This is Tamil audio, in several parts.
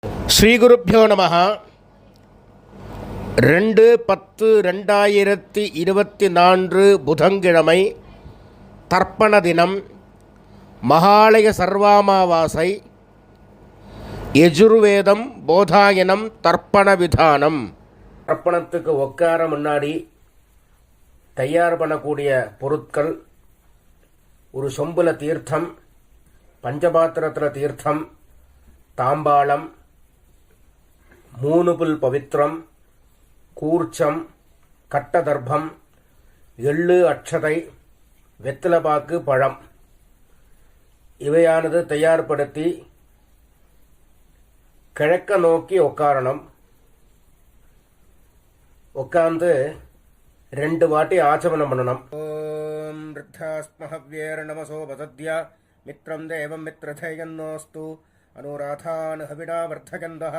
ஸ்ரீகுருப்போ நம. 2/10/2024 புதன்கிழமை, தர்ப்பண தினம், மகாலய சர்வாமாவாசை, யஜுர்வேதம் போதாயனம் தர்ப்பண விதானம். தர்ப்பணத்துக்கு உட்கார முன்னாடி தயார் பண்ணக்கூடிய பொருட்கள்: ஒரு சொம்புல தீர்த்தம், பஞ்சபாத்திரத்தில் தீர்த்தம், தாம்பாளம், 3 புல் பவித்திரம், கூர்ச்சம், கட்டதர்ப்பம், எள்ளு, அட்சதை, வெத்தலைப்பாக்கு, பழம் இவையானது தயார்படுத்தி கிழக்க நோக்கி உட்காரணும். உட்கார்ந்து 2 வாட்டி ஆச்சமனம் பண்ணணும். ஓம் ருத்தாஸ்மஹவ்யேர நமசோ பசத்யா மித்ரம் தேவம் மித்ரதேயன்னோஸ்து அனுராதான் ஹவிடா வர்த்தகந்தः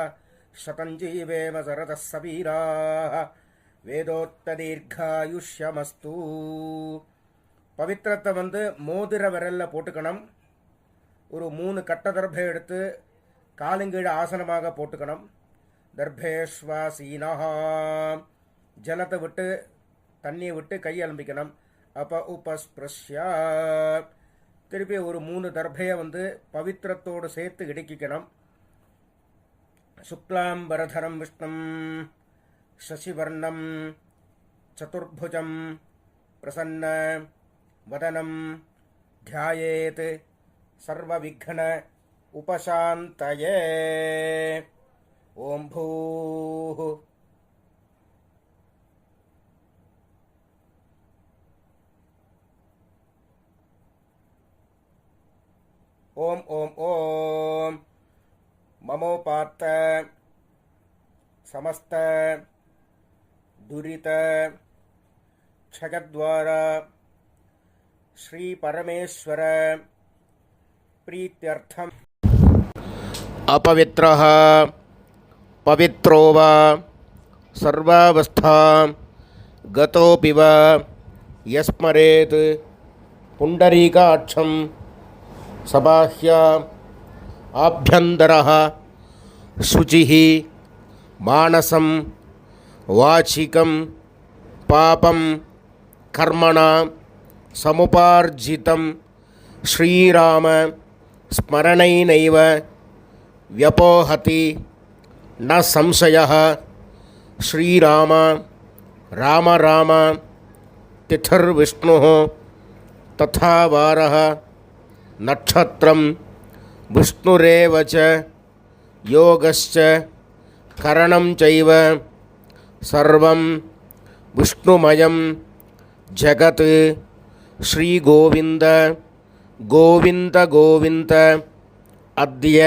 சதஞ்சீவேம சரதः சவீராः வேதோத்ததீர்காயுஷ்யமஸ்து. பவித்திரத்தை மோதிர விரல்ல போட்டுக்கணும். ஒரு 3 கட்ட தர்பை எடுத்து காலுங்கீழ ஆசனமாக போட்டுக்கணும். தர்பேஸ்வாசீனஹ, ஜலத்தை விட்டு தண்ணியை விட்டு கை அலம்பிக்கணும். அப்ப உபஸ்பிருஷ்யா, திருப்பி ஒரு 3 தர்பையை பவித்திரத்தோடு சேர்த்து இடுக்கிக்கணும். சுக்லாம்பரதரம் விஷ்ணும் சசிவர்ணம் சதுர்புஜம் பிரசன்ன வதனம் தியாயேத் சர்வவிக்ன உபசாந்தயே. ஓம் பூः ஓம் ஓம் ஓம் மமோபாத்த சமஸ்த துரித க்ஷயத்வார ஸ்ரீ பரமேஸ்வர பிரீத்யர்த்தம். அபவித்ரஹ பவித்ரோ வா சர்வாவஸ்தாம் கதோபி வா யஸ்மரேத் புண்டரீகாட்சம் சபாஹ்யா ஆப்யந்தரஹ சுசிஹ மானசம் வாசிகம் பாபம் கர்மணா சமுபார்ஜிதம் ஸ்ரீராம ஸ்மரணைனைவ வ்யபோஹதி ந சம்சயः. ஸ்ரீராம ராம ராம திதிர்விஷ்ணுः ததா வாரः நட்சத்திரம் விஷ்ணுரேவ ச யோகஸ்ச கரணம் சைவ சர்வம் விஷ்ணுமயம் ஜகத். ஸ்ரீகோவிந்த கோவிந்த கோவிந்த அத்ய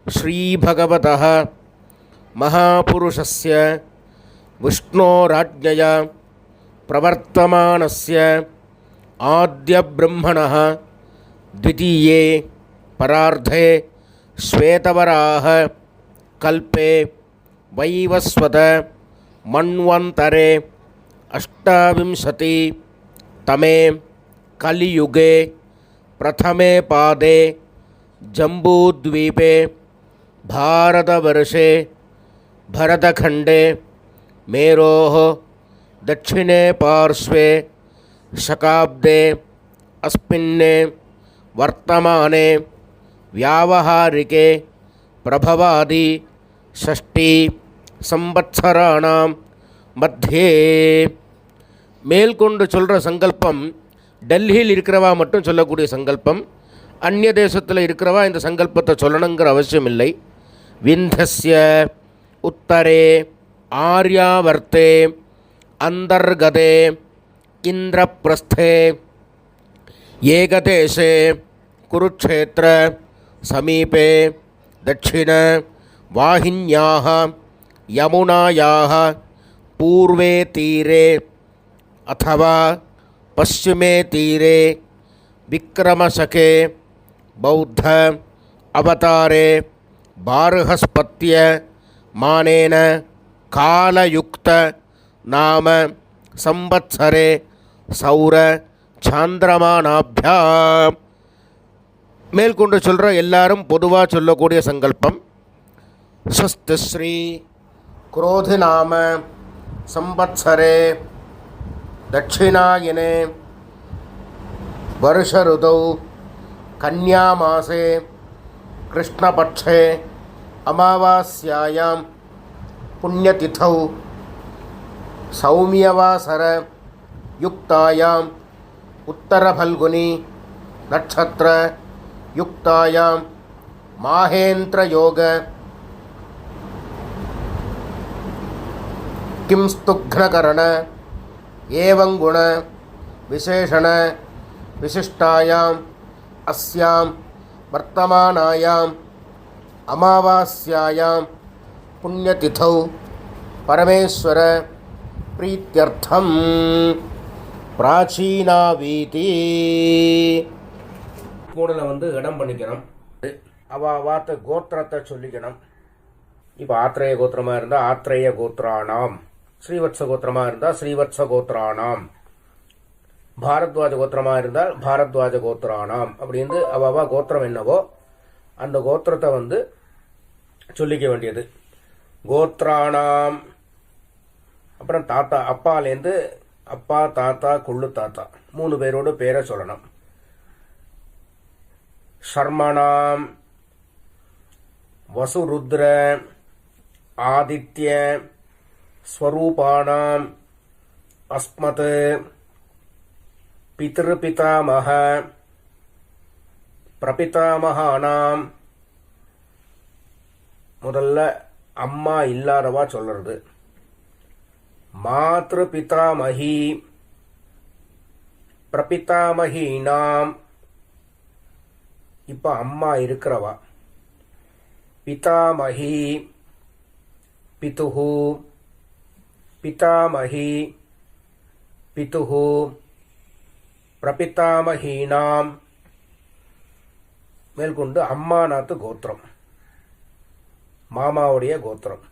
ஸ்ரீபகவதः மகாபுருஷஸ்ய விஷ்ணோராஜ்ஞயா பிரவர்த்தமானஸ்ய ஆத்யப்ரம்மணः द्वितीये परार्धे श्वेतवराह कल्पे वैवस्वत मन्वन्तरे अष्टाविंशति तमे कलियुगे प्रथमे पादे जम्बूद्वीपे भारतवर्षे भरतखण्डे मेरोः दक्षिणे पार्श्वे शकाब्दे अस्मिन्ने वर्तमाने व्यावहारिके प्रभवादि षष्ठी संवत्सराणां मध्ये. மேல்கொண்டு சொல்கிற சங்கல்பம் டெல்லியில் இருக்கிறவா மட்டும் சொல்லக்கூடிய சங்கல்பம். அந்நிய தேசத்தில் இருக்கிறவா இந்த சங்கல்பத்தை சொல்லணுங்கிற அவசியம் இல்லை. விந்தஸ்ய உத்தரே ஆர்யாவர்த்தே அந்தர்கதே இந்திரபிரஸ்தே ஏகதேசே குருக்ஷேத்திர சமீபே தட்சிண வாஹின்யாः யமுனாயாः பூர்வே தீரே अथवा पश्चिमे तीरे विक्रमशके बौद्ध अवतारे बार्हस्पत्य मानेन कालयुक्त नाम संवत्सरे सौर சாந்திரமானாபியாம். மேற்கொண்டு சொல்கிற எல்லாரும் பொதுவாக சொல்லக்கூடிய சங்கல்பம். स्वस्ति श्री क्रोधिनाम संवत्सरे दक्षिणायने वर्ष ऋतौ कन्यामासे कृष्णपक्षे अमावास्यायां पुण्यतिथौ सौम्यवासर युक्तायाम् उत्तरफल्गुनी नक्षत्र युक्तायां माहेन्द्रयोग किंस्तुघ्नकरण एवं गुण विशेषण विशिष्टायाम् अस्यां वर्तमानायाम् अमावास्यायां पुण्यतिथौ परमेश्वर प्रीत्यर्थम प्राचीनावीति கூடல இடம் பண்ணிக்கணும். அவாவாத்த கோத்திரத்தை சொல்லிக்கணும். இப்போ ஆத்ரேய கோத்திரமா இருந்தா ஆத்ரேய கோத்ராணாம், ஸ்ரீவத்ச கோத்திரமா இருந்தா ஸ்ரீவத்ச கோத்ராணாம், பாரத்வாஜ கோத்திரமா இருந்தால் பாரத்வாஜ கோத்ராணாம் அப்படின்னு அவாவா கோத்திரம் என்னவோ அந்த கோத்திரத்தை சொல்லிக்க வேண்டியது. கோத்ராணாம் அப்புறம் தாத்தா, அப்பாலேருந்து அப்பா தாத்தா கொள்ளு தாத்தா 3 பேரோட பேரை சொல்லணும். ஷர்மணாம் வசுருத்ர ஆதித்ய ஸ்வரூபாணாம் அஸ்மத் பித்ருபிதாமஹ பிரபிதாமகானாம். முதல்ல அம்மா இல்லாதவா சொல்றது. மாத்ரு பிதாமஹி பிரபிதாமஹீனாம். இப்ப அம்மா இருக்கிறவா. பிதாமஹி பிதுஹு பிதாமஹி பிதுஹு பிரபிதாமஹீனாம். மேற்கொண்டு அம்மாநாத்து கோத்திரம், மாமாவுடைய கோத்திரம்.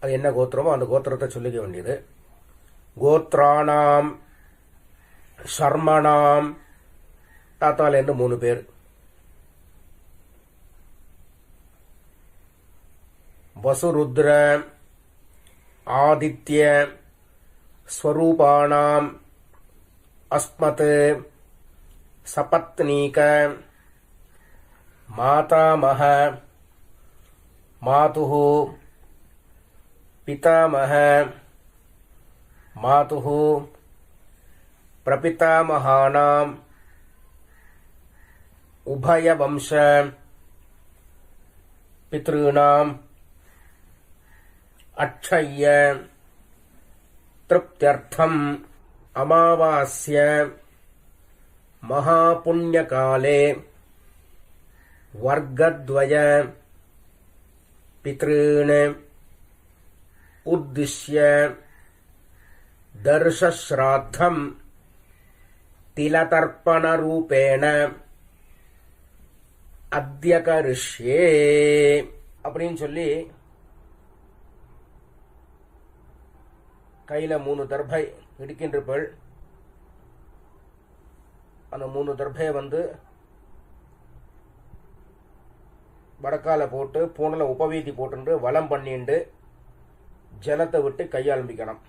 அது என்ன கோத்திரமோ அந்த கோத்திரத்தை சொல்லிக்க வேண்டியது. கோத்ராணாம் ஷர்மணாம், தாத்தாலேருந்து 3 பேர். வசுருத்ர ஆதித்ய ஸ்வரூபாணாம் அஸ்மத் சபத்னீக மாதாமஹ மாதுஹு பிதாமஹ மாதுஹு பிரபிதாமகானாம் உபயவம்ச பித்ருணாம் அக்ஷய்ய திருப்த்யர்த்தம் அமாவாஸ்ய மகாபுண்யகாலே வர்க்கத்வய பித்ருன் உத்திஷ்ய தர்ஷஸ்ராத்தம் திலதர்ப்பணரூபேண அத்யகரிஷ்யே அப்படின்னு சொல்லி கையில 3 தர்பை இடுக்கின்றபள். அந்த 3 தர்பையை வடக்கால போட்டு பூனில் உபவீதி போட்டு வலம் பண்ணிண்டு ஜலத்தை விட்டு கையாளம்பிக்கணும்.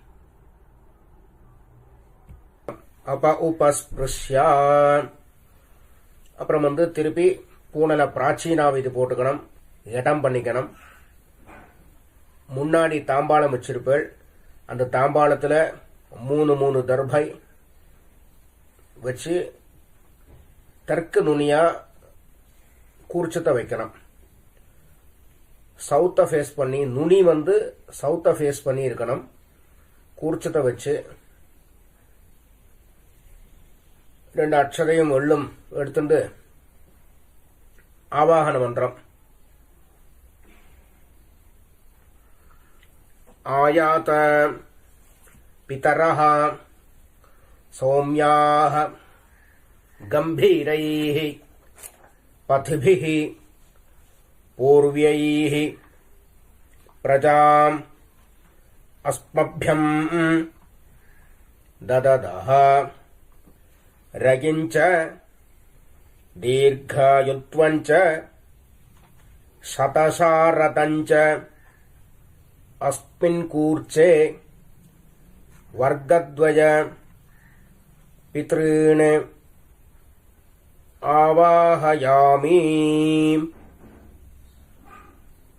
அப்ப உபஸ்பிருஷ்யா அப்புறம் திருப்பி பூனல பிராச்சீனாவிதி போட்டுக்கணும், இடம் பண்ணிக்கணும். முன்னாடி தாம்பாளம் வச்சிருப்பேள். அந்த தாம்பாளத்தில் 3 தர்பை வச்சு தெற்கு நுனியா கூர்ச்சத்தை வைக்கணும். சவுத்தை ஃபேஸ் பண்ணி, நுனி சவுத்தை ஃபேஸ் பண்ணி இருக்கணும். கூர்ச்சத்தை வச்சு 2 அக்ஷதையும் எள்ளும் எடுத்துட்டு ஆவாகன மந்திரம் ஆயாத பிதரஹ சௌம்யாஹ கம்பீரைஹ பதிபிஹ பூர்வ்யைஹ பிரஜாம் அஸ்மभ्यம் தததஹ ரகிஞ்ச தீர்காயுத்வஞ்ச சதசாரதஞ்ச அஸ்மின் கூர்ச்சே வர்க்கத்வய பித்ருன் ஆவாஹயாமி.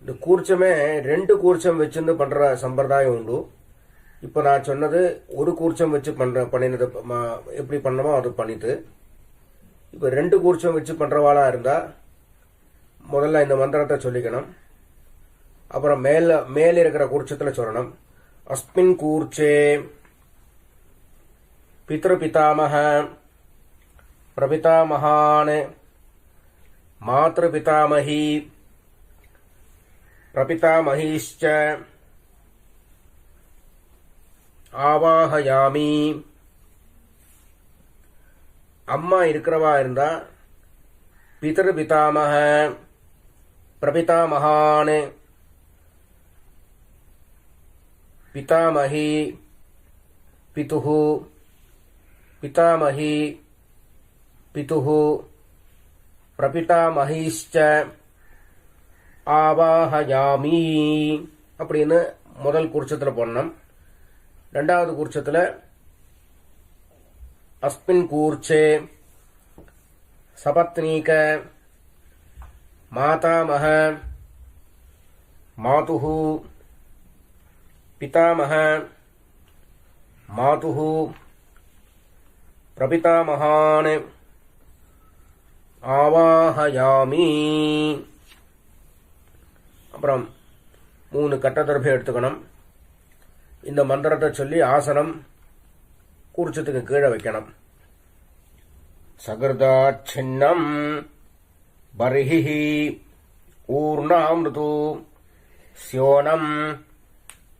இந்த கூர்ச்சமே 2 கூர்ச்சம் வச்சுன்னு பண்ற சம்பிரதாயம் உண்டு. இப்போ நான் சொன்னது ஒரு கூர்ச்சம் வச்சு பண்ணினது எப்படி பண்ணமோ அது பண்ணிட்டு, இப்போ 2 கூர்ச்சம் வச்சு பண்றவாளா இருந்தா முதல்ல இந்த மந்திரத்தை சொல்லிக்கணும். அப்புறம் மேல இருக்கிற கூர்ச்சத்துல சொல்லணும். அஸ்மின் கூர்ச்சே பித்ருபிதாமஹ பிரபிதாமஹான் மாத்ருபிதாமஹி பிரபிதாமஹீஷ்ச ஆவாஹயாமி. அம்மா இருக்கிறவா இருந்தா பிதர்பிதாமஹ பிரபிதாமஹான் பிதாமஹி பிதுஹு பிதாமஹி பிதுஹு பிரபிதாமஹீஷ்ச ஆவாஹயாமி அப்படின்னு முதல் கூர்ச்சத்துல போடணும். 2வது கூர்ச்சத்துல அஸ்மின் கூர்ச்சே சபத்னீக மாதாமஹ மாதுஹு பிதாமஹ மாதுஹு பிரபிதாமஹான் ஆவாஹயாமி. அப்புறம் 3 கட்டதர்பை எடுத்துக்கணும். இந்த மந்திரத்தை சொல்லி ஆசனம் கூர்ச்சத்துக்கு கீழே வைக்கணும். சகிருதாச்சின்னம் பர்ஹி ஊர்ணாமிருது ஸ்யோனம்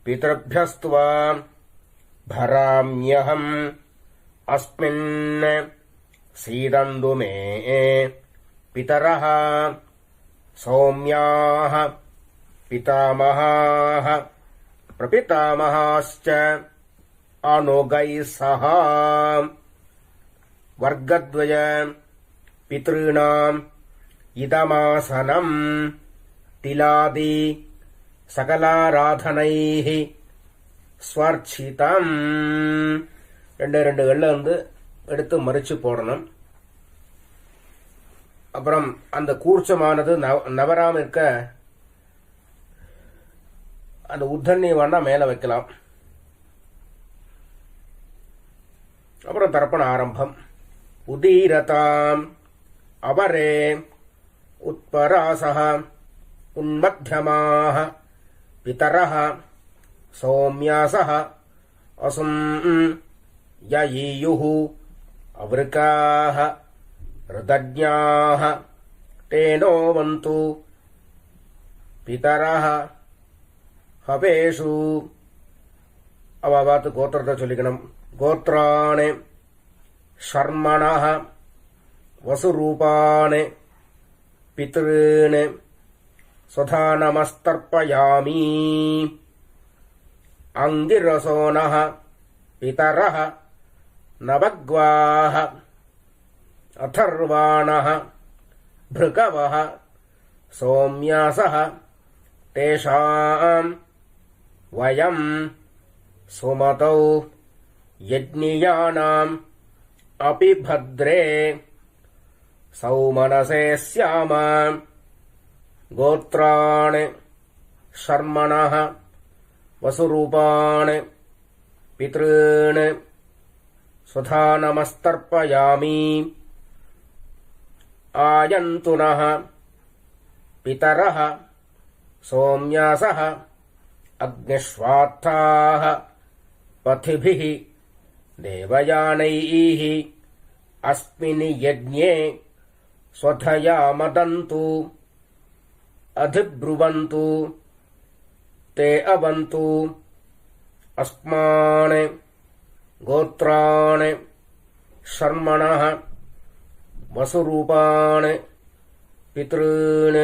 பிதர்பியஸ்துவா பராம்யஹம் அஸ்மின் சீதந்து மே பிதரஹ சௌம்யாஹ பிதாமஹாஹ பிரபிதாமஹாஸ்ச அனுகைः சஹ வர்க்கத்வய பித்ருணாம் இதமாசனம் திலாதி சகலாராதனைः ஸ்வர்ச்சிதம். 2 கல்ல எடுத்து மறிச்சு போடணும். அப்புறம் அந்த கூர்ச்சமானது நவராம இருக்க அந்த உத்தண்ணி வேணா மேல வைக்கலாம். அப்புறம் தர்ப்பண ஆரம்பம். உதீரதாம் அவரே உத்பராசஹ உன்மத்யமாஹ பிதரஹ சௌம்யாசஹ அசும் யயீயுஹு அவ்ருகாஹ ருதஜ்ஞாஹ தேனோவந்து பிதரஹ ஹவேஷு. அவாத்து கோத்திரத்தை சொல்லிக்கணும். கோத்ராணி ஷர்மணஹ வசுரூபாணி பித்ருன் சுதானமஸ்தர்ப்பயாமி. அங்கிரசோனஹ பிதரஹ நவக்வாஹ அதர்வாணஹ பிருகவஹ சௌம்யாசஹ தேஷாம் வயம் சுமதௌ யஜ்ஞியானாம் அபி பத்ரே சௌமனசே ஸ்யாம. கோத்ராணி ஷர்மணஹ வசுரூபாணி பித்ருன் சுதானமஸ்தர்ப்பயாமி. ஆயந்துனஹ பிதரஹ சௌம்யாசஹ அக்னிஷ்வாத்தாஹ பதிபிஹ தேவயானைः அஸ்மின் யஜ்ஞே ஸ்வதயா மதந்து அதிப்ருவந்து தே அவந்து அஸ்மான் கோத்ராணி ஷர்மணஹ வசுரூபாணி பித்ருன்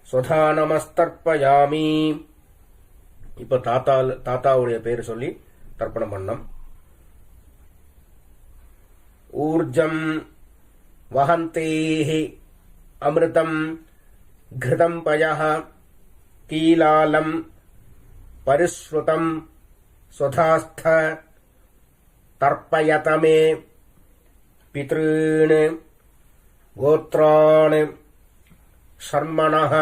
சுதானமஸ்தர்ப்பயாமி. இப்போ தாத்தாவுடைய பேர் சொல்லி தர்ப்பணம் பண்ணம். ஊர்ஜம் வஹந்தேஹி அமிர்தம் घृतं पयः कीलालं परिश्रुतं स्वधास्थ तर्पयत मे पितॄन् गोत्रान् शर्मणः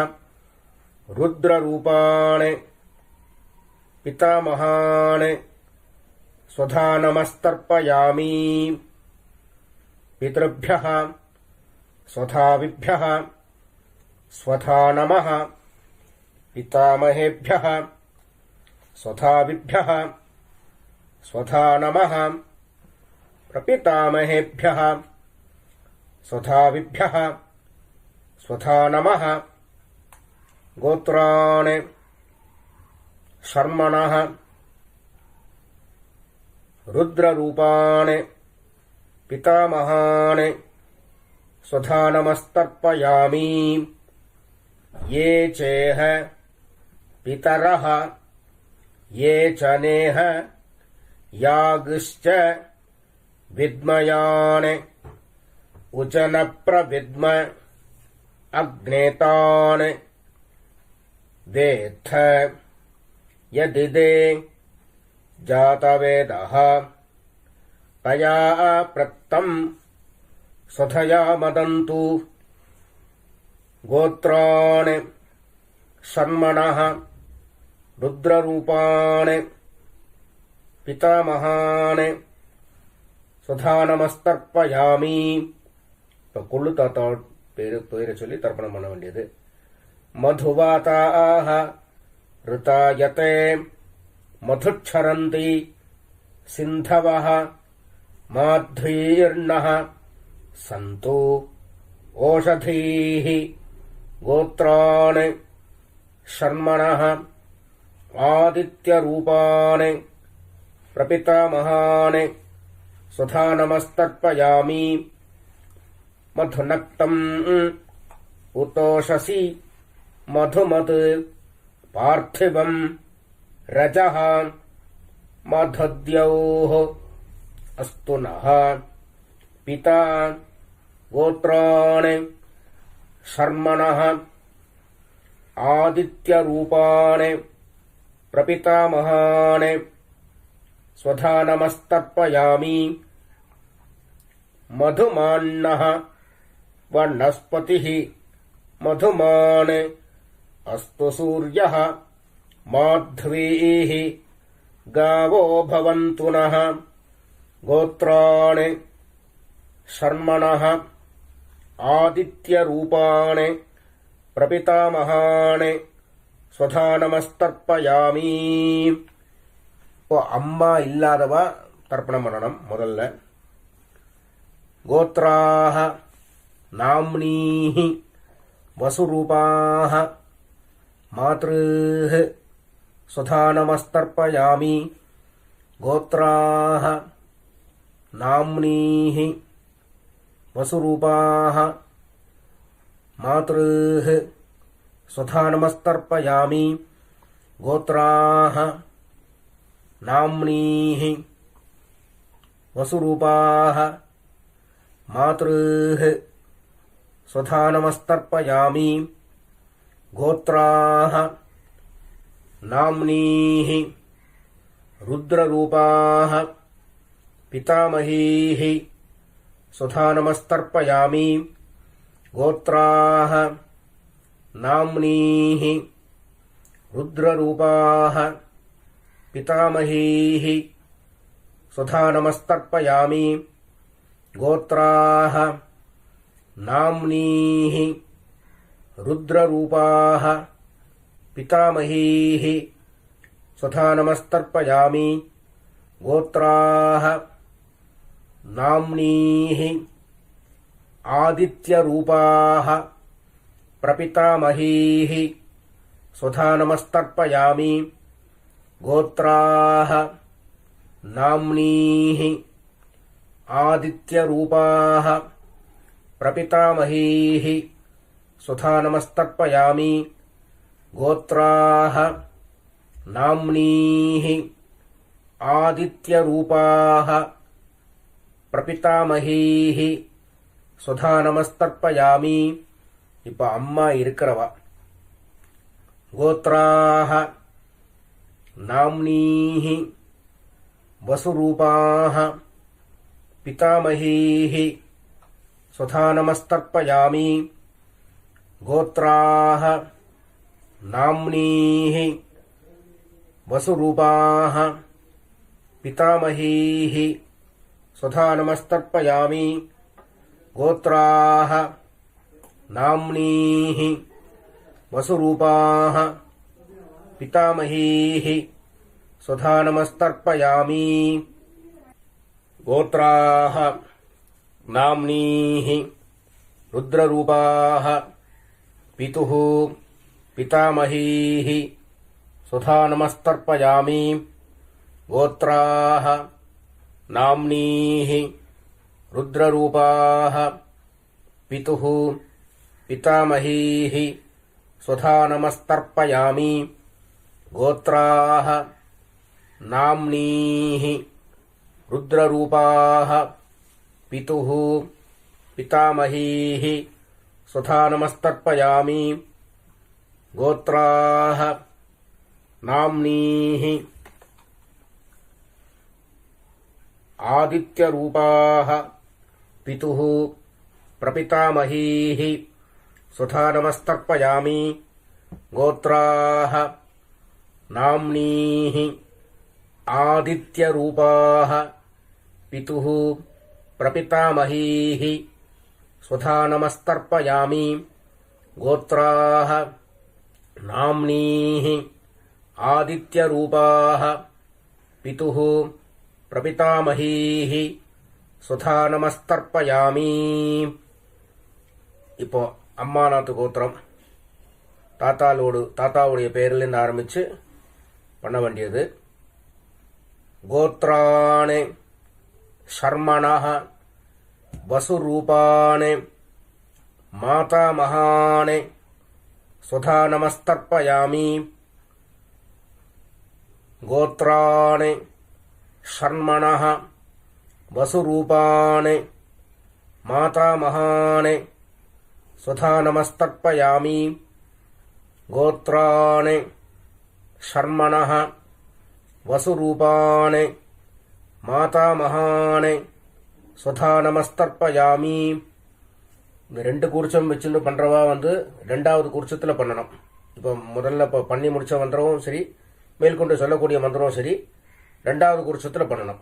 रुद्ररूपान् पितामहान् स्वधा नमस्तर्पयामि पितृभ्यः स्वधाविभ्यः स्वधा नमः पितामहेभ्यः स्वधाविभ्यः स्वधा नमः प्रपितामहेभ्यः स्वधाविभ्यः स्वधा नमः गोत्रान् शर्मणः रुद्ररूपान् पितामहान् स्वधा नमस्तर्पयामि ये चेह पितरः ये च नेह यागश्च विद्मयान् उचनप्रविद्म अग्नेतान् वेत्थ यदिदे जातवेदः तया प्रत्तम् स्वधया मदन्तु गोत्रान् शर्मणः रुद्ररूपान् पितामहान् स्वधा नमस्तर्पयामि. இப்போ கொள்ளு தாத்தா பேரை சொல்லி தர்ப்பணம் பண்ண வேண்டியது. மதுவாதாக ऋतायते मधुच्छरन्ति सिन्धवः माध्वीर्नः सन्तु ओषधीः गोत्रान् शर्मणः आदित्यरूपान् प्रपितामहान् स्वधा नमस्तर्पयामि. मधुनक्तम् उतोषसि मधुमत् पार्थिवम् रजः मधुद्यौः अस्तु नः पिता गोत्रान् शर्मणः आदित्यरूपान् प्रपितामहान् स्वधा नमस्तर्पयामि. मधुमान्नः वनस्पतिः मधुमान् अस्तु सूर्यः माध्वीः गावो भवन्तु नः गोत्रान् शर्मणः आदित्यरूपान् प्रपितामहान् स्वधा नमस्तर्पयामि. இப்போ அம்மா இல்லாதவா தர்ப்பணம் பண்ணணும். முதல்ல கோத்ராः नाम्नीः वसुरूपाः मातृः स्वधा नमस्तर्पयामि. गोत्राः नाम्नीः वसुरूपाः मातृः स्वधा नमस्तर्पयामि. गोत्राः नाम्नीः वसुरूपाः मातृः स्वधा नमस्तर्पयामि. गोत्राः नाम्नीः रुद्ररूपाः पितामहीः स्वधा नमस्तर्पयामि. गोत्राः नाम्नीः रुद्ररूपाः पितामहीः स्वधा नमस्तर्पयामि. गोत्राः नाम्नीः रुद्ररूपाः पितामहीः स्वधा नमस्तर्पयामि. गोत्राः नाम्नीः आदित्यरूपाः प्रपितामहीः स्वधा नमस्तर्पयामि. गोत्राः नाम्नीः आदित्यरूपाः प्रपितामहीः स्वधा नमस्तर्पयामि. गोत्राः नाम्नीः आदित्यरूपाः प्रपितामहीः स्वधा नमस्तर्पयामि. இப்ப அம்மா இருக்கிறவா கோத்ராஹ நாம்னீஹி வசுரூபாஹ பிதாமஹீஹி ஸ்வதா நமஸ்தர்ப்பயாமி கோத்ராஹ நாம்னீஹி வசுரூபாஹ பிதாமஹீஹி ஸ்வதா நமஸ்தர்ப்பயாமி கோத்ராஹ நாம்னீஹி வசுரூபாஹ பிதாமஹீஹி ஸ்வதா நமஸ்தர்ப்பயாமி கோத்ராஹ நாம்னீஹி ருத்ரரூபாஹ பிதுः பிதாமஹீஹி ஸ்வதா நமஸ்தர்ப்பயாமி கோத்ராஹ நாம்னீஹி ருத்ரரூபாஹ பிதுः பிதாமஹீஹி ஸ்வதா நமஸ்தர்ப்பயாமி கோத்ராஹ நாம்னீஹி ருத்ரரூபாஹ பிதுः பிதாமஹீஹி ஸ்வதா நமஸ்தர்ப்பயாமி கோத்ராஹ நாம்னீஹி ஆதித்யரூபாஹ பிதுः பிரபிதாமஹீஹி ஸ்வதா நமஸ்தர்ப்பயாமி கோத்ராஹ நாம்னீஹி ஆதித்யரூபாஹ பிதுः பிரபிதாமஹீஹி ஸ்வதா நமஸ்தர்ப்பயாமி கோத்ராஹ நாம்னீஹி ஆதித்யரூபாஹ பிதுः பிரபிதாமஹீஹி ஸ்வதா நமஸ்தர்ப்பயாமி. இப்போ அம்மாநாத்து கோத்திரம் தாத்தாவுடைய பேரிலிருந்து ஆரம்பிச்சு பண்ண வேண்டியது. கோத்ராணே ஷர்மணஹ வசுரூபாணே மாதாமஹானே ஸ்வதா நமஸ்தர்ப்பயாமி கோத்ராணே ஷர்மணஹ வசுரூபாணே மாதாமஹானே ஸ்வதா நமஸ்தர்ப்பயாமி கோத்ராணே ஷர்மணஹ வசுரூபாணே மாதாமஹானே ஸ்வதா நமஸ்தர்ப்பயாமி. இந்த ரெண்டு கூர்ச்சம் வச்சுட்டு பண்றவா ரெண்டாவது கூர்ச்சத்துல பண்ணணும். இப்போ முதல்ல பண்ணி முடிச்ச மந்திரமும் சரி, மேற்கொண்டு சொல்லக்கூடிய மந்திரமும் சரி, ரெண்டாவது கூர்ச்சத்துல பண்ணணும்.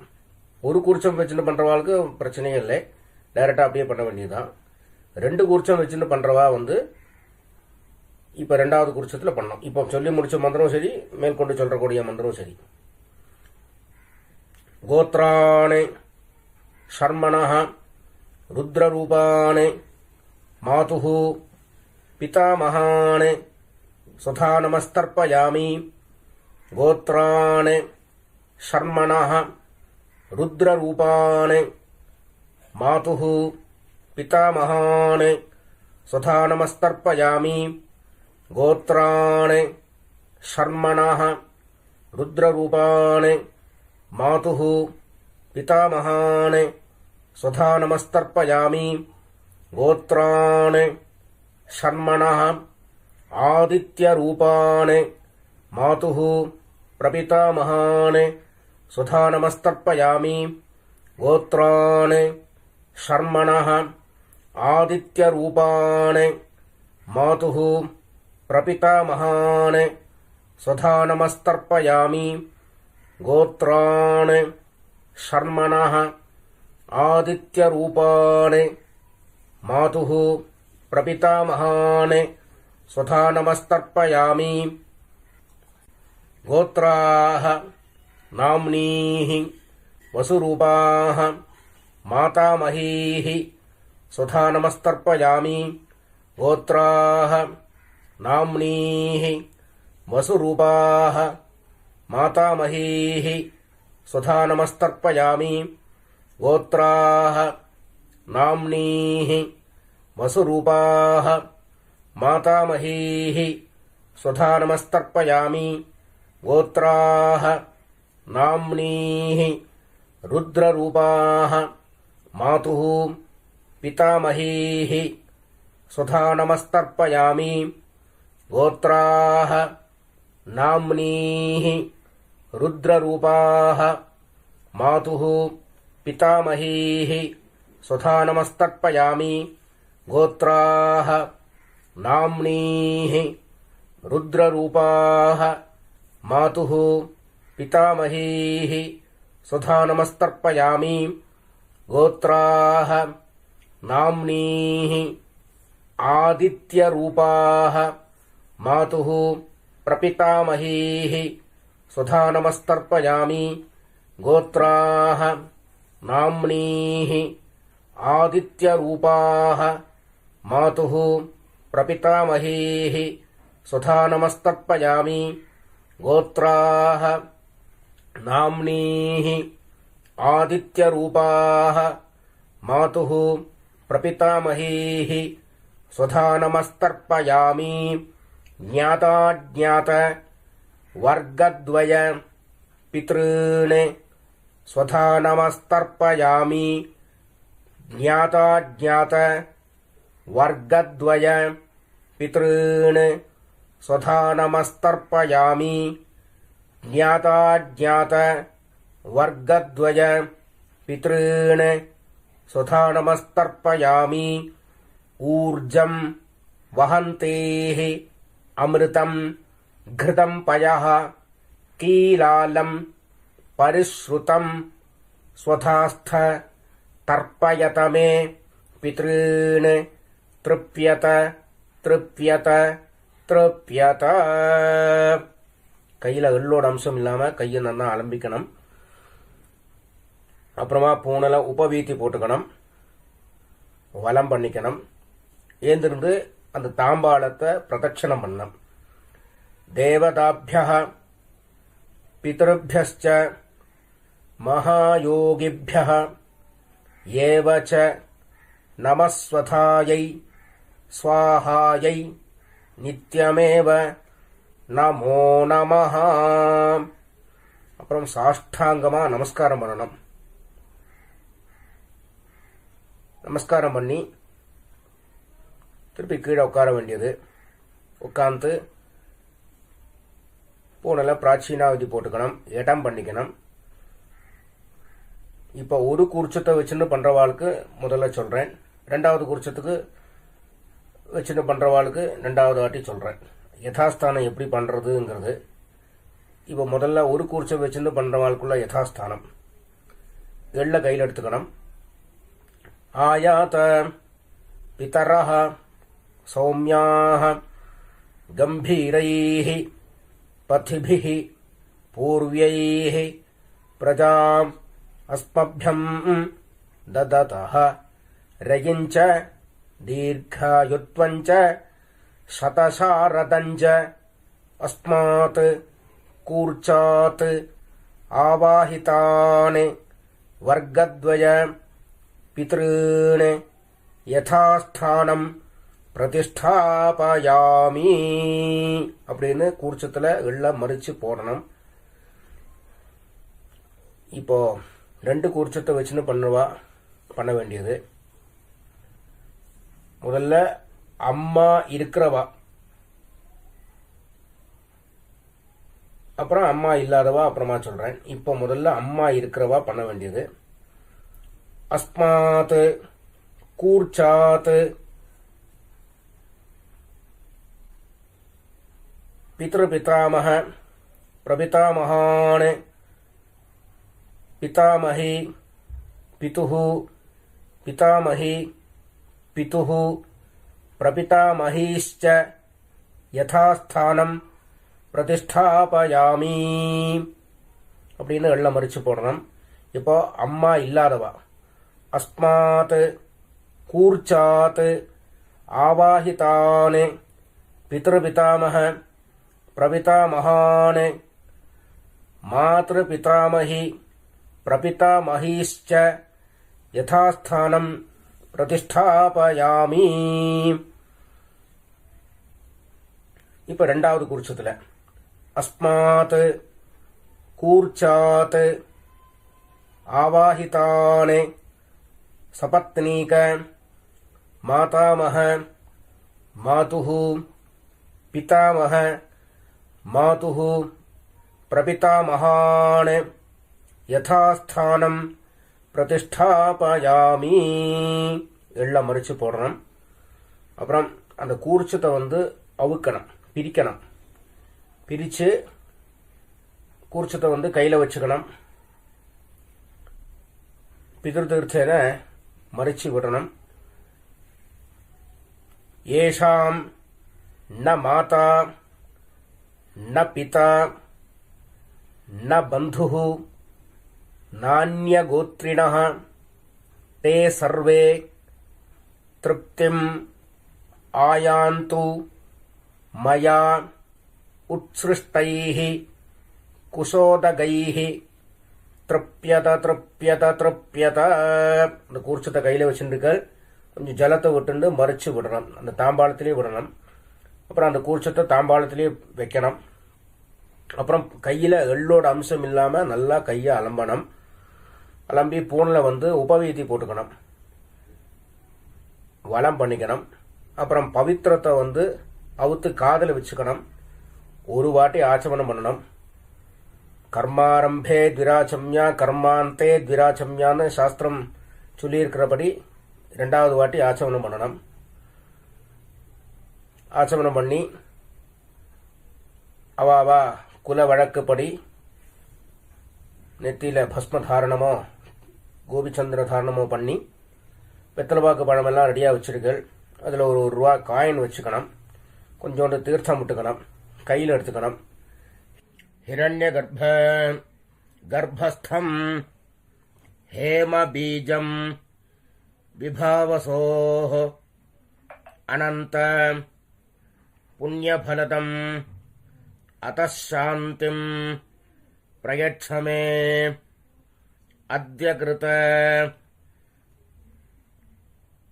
ஒரு கூர்ச்சம் வச்சுட்டு பண்றவாளுக்கு பிரச்சனையே இல்லை, டைரக்டா அப்படியே பண்ண வேண்டியதுதான். ரெண்டு கூர்ச்சம் வச்சுட்டு பண்றவா இப்ப ரெண்டாவது கூர்ச்சத்துல பண்ணணும். இப்போ சொல்லி முடிச்ச மந்திரம் சரி, மேற்கொண்டு சொல்லக்கூடிய மந்திரம் சரி. கோத்ராணே ஷர்மணஹ ருத்ரரூபாணே மாதுः பிதாமஹானே ஸ்வதா நமஸ்தர்ப்பயாமி கோத்ராணே ஷர்மணஹ ருத்ரரூபாணே மாதுः பிதாமஹானே ஸ்வதா நமஸ்தர்ப்பயாமி கோத்ராணே ஷர்மணஹ ருத்ரரூபாணே மாதுः பிதாமஹானே ஸ்வதா நமஸ்தர்ப்பயாமி கோத்ராணே ஷர்மணஹ ஆதித்யரூபாணே மாதுः பிரபிதாமஹானே ஸ்வதா நமஸ்தர்ப்பயாமி கோத்ராணே ஷர்மணஹ ஆதித்யரூபாணே மாதுः பிரபிதாமஹானே ஸ்வதா நமஸ்தர்ப்பயாமி கோத்ராணே ஷர்மணஹ ஆதித்யரூபாணே மாதுः பிரபிதாமஹானே ஸ்வதா நமஸ்தர்ப்பயாமி. கோத்ராஹ நாம்னீஹி வசுரூபாஹ மாதாமஹீஹி ஸ்வதா நமஸ்தர்ப்பயாமி கோத்ராஹ நாம்னீஹி வசுரூபாஹ மாதாமஹீஹி ஸ்வதா நமஸ்தர்ப்பயாமி கோத்ராஹ நாம்னீஹி வசுரூபாஹ மாதாமஹீஹி ஸ்வதா நமஸ்தர்ப்பயாமி கோத்ராஹ நாம்னீஹி ருத்ரரூபாஹ மாதுः பிதாமஹீஹி स्वधा नमस्तर्पयामि गोत्राः नाम्नीः रुद्ररूपाः मातुः पितामहीः स्वधा नमस्तर्पयामि गोत्राः नाम्नीः रुद्ररूपाः मातुः पितामहीः स्वधा नमस्तर्पयामि गोत्राः नाम्नीः आदित्यरूपाः मातुः प्रपितामहीः स्वधा नमस्तर्पयामि गोत्राः नाम्नीः आदित्यरूपाः मातुः प्रपितामहीः स्वधा नमस्तर्पयामि गोत्राः नाम्नीः आदित्यरूपाः मातुः प्रपितामहीः स्वधा नमस्तर्पयामि ज्ञाताज्ञात वर्गद्वय पितॄन् स्वधा नमस्तर्पयामि ज्ञाताज्ञात वर्गद्वय पितॄन् स्वधा नमस्तर्पयामि ज्ञाताज्ञात वर्गद्वय पितॄन् स्वधा नमस्तर्पयामि ऊर्जं वहन्तेः अमृतं घृतं पयः कीलालं परिश्रुतं स्वधास्थ तर्पयत मे पितॄन् तृप्यत तृप्यत तृप्यत கையில் எள்ளோட அம்சம் இல்லாமல் கையை நல்லா அலம்பிக்கணும். அப்புறமா பூனலை உபவீத்தி போட்டுக்கணும், வலம் பண்ணிக்கணும். ஏந்திருந்து அந்த தாம்பாளத்தை பிரதட்சணம் பண்ணணும். தேவதாபியः பிதృभ्यश्च மகாயோகிभ्यः ஏவ ச நமஸ்வதாயை ஸ்வாஹாயை நித்யமேவ நமோ நமஹ. அப்புறம் சாஷ்டாங்கமா நமஸ்காரம் பண்ணணும். நமஸ்காரம் பண்ணி திருப்பி கீழே உட்கார வேண்டியது. உட்காந்து பூனல பிராச்சீனாவதி போட்டுக்கணும், இடம் பண்ணிக்கணும். இப்போ ஒரு கூர்ச்சத்தை வச்சுன்னு பண்றவாளுக்கு முதல்ல சொல்றேன், ரெண்டாவது கூர்ச்சத்துக்கு வச்சுன்னு பண்றவாளுக்கு ரெண்டாவது வாட்டி சொல்றேன். யதாஸ்தானம் எப்படி பண்றதுங்கிறது. இப்போ முதல்ல ஒரு கூர்ச்சம் வச்சுன்னு பண்றவாளுக்குள்ள யதாஸ்தானம். எள்ள கையில் எடுத்துக்கணும். ஆயாத பிதரஹ சௌமியாஹ கம்பீரைஹ பதிபிஹ பூர்வ்யைஹ பிரஜாம் அஸ்மப்யம் தததஹ ரயிஞ்ச தீர்காயுத்வஞ்ச சதசாரதஞ்ச அஸ்மாத் கூர்ச்சாத் ஆவாஹிதான் வர்க்கத்வய பித்ருன் யதாஸ்தானம் பிரதிஷ்டாபயாமி அப்படின்னு கூர்ச்சத்தில் எள்ள மறிச்சு போடணும். இப்போ ரெண்டு கூர்ச்சத்தை வச்சுன்னு பண்ண வேண்டியது. முதல்ல அம்மா இருக்கிறவா, அப்புறம் அம்மா இல்லாதவா அப்புறமா சொல்றேன். இப்போ முதல்ல அம்மா இருக்கிறவா பண்ண வேண்டியது. அஸ்மாத் கூர்ச்சாத் பித்ருபிதாமஹ பிரபிதாமஹான் பிதாமஹி பிதுஹ பிதாமஹி பிதுஹ பிரபிதாமஹீश्च யதாஸ்தானம் பிரதிஷ்டாபயாமி அப்படின்னு எள்ள மறிச்சு போடணும். இப்போ அம்மா இல்லாதவா அஸ்மாத் கூர்ச்சாத் ஆவாஹிதான் பித்ருபிதாமஹ பிரபிதாமஹான் மாத்ருபிதாமஹி பிரபிதாமஹீश्च யதாஸ்தானம் பிரதிஷ்டாபயாமி. இப்ப ரெண்டாவது கூர்ச்சத்துல அஸ்மாத் கூர்ச்சாத் ஆவாஹிதான் சபத்னீக மாதாமஹ मातुः पितामह मातुः प्रपितामहान् यथास्थानं प्रतिष्ठापयामि எல்லாம் மறிச்சு போடணும். அப்புறம் அந்த கூர்ச்சத்தை அவுக்கணும், பிரிக்கணும். பிரித்து கூர்ச்சத்தை கையில் வச்சுக்கணும். பிதிருத்தீர்த்தேன மறிச்சு விடணும். ஏஷாம் ந மாதா ந பிதா ந பந்துः நான்யகோத்ரிணः ते सर्वे तृप्तिम् आयान्तु मया उत्सृष्टैः कुशोदगैः तृप्यत तृप्यत तृप्यत. அந்த கூர்ச்சத்தை கையில் வச்சுருக்க கொஞ்சம் ஜலத்தை விட்டு மறிச்சு விடணும். அந்த தாம்பாளத்திலே விடணும். அப்புறம் அந்த கூர்ச்சத்தை தாம்பாளத்திலே வைக்கணும். அப்புறம் கையில் எள்ளோட அம்சம் இல்லாமல் நல்லா கையை அலம்பணும். அலம்பி பூனில் உபவீதி போட்டுக்கணும், வலம் பண்ணிக்கணும். அப்புறம் பவித்திரத்தை அவுத்து காதில் வச்சுக்கணும். ஒரு வாட்டி ஆச்சமனம் பண்ணணும். கர்மாரம்பே த்விராச்சம்யா கர்மாந்தே த்விராச்சம்யான்னு சாஸ்திரம் சொல்லியிருக்கிறபடி 2வது வாட்டி ஆச்சமனம் பண்ணணும். ஆச்சமனம் பண்ணி அவாவா குல வழக்குப்படி நெத்தியில் பஸ்ம தாரணமோ கோபிச்சந்திர தாரணமோ பண்ணி வெத்தலைப்பாக்கு பழமெல்லாம் ரெடியாக வச்சிருக்கள். அதில் ஒரு ரூபா காயின் வச்சுக்கணும். கொஞ்சோண்டு தீர்த்தம் விட்டுக்கணும், கையில் எடுத்துக்கணும். ஹிரண்ய கர்ப்பஸ்தம் ஹேம பீஜம் விபாவசோः அனந்த புண்ணியபலதம் அतः சாந்திம் பிரயட்சமே அத்ய கிருத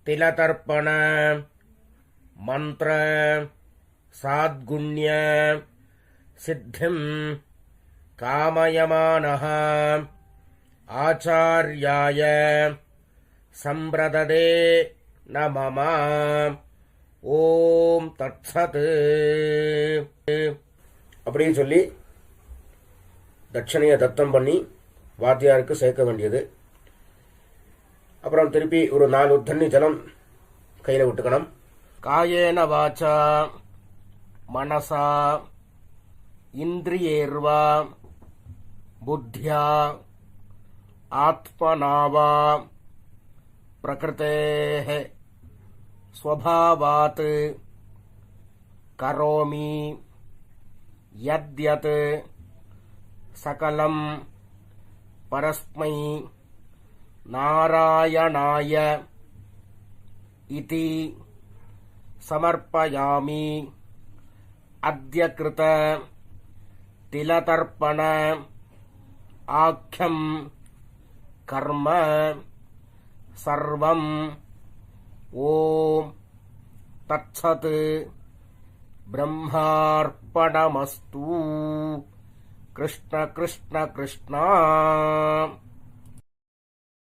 திலதர்ப்பண மந்திர சாத்குண்ய சித்திம் காமயமானः ஆச்சார்யாய சம்பிரததே நமம. ஓம் தத்சத். அப்படின்னு சொல்லி தட்சணையை தத்தம் பண்ணி வாத்தியாருக்கு சேர்க்க வேண்டியது. அப்புறம் திருப்பி ஒரு 4 தண்ணி ஜலம் கையில் விட்டுக்கணும். காயேன வாச்சா மனசா இந்திரியேர்வா புத்தியா ஆத்மனாவா பிரகிருதேஹ ஸ்வபாவாத் கரோமி யத்யத் சகலம் பரஸ்மை நாராயணாய இதி சமர்ப்பயாமி. அத்ய கிருத திலதர்ப்பண ஆக்யம் கர்ம சர்வம். ஓம் தத்சத். பிரம்மார்ப்பணமஸ்து. கிருஷ்ண கிருஷ்ண கிருஷ்ணா.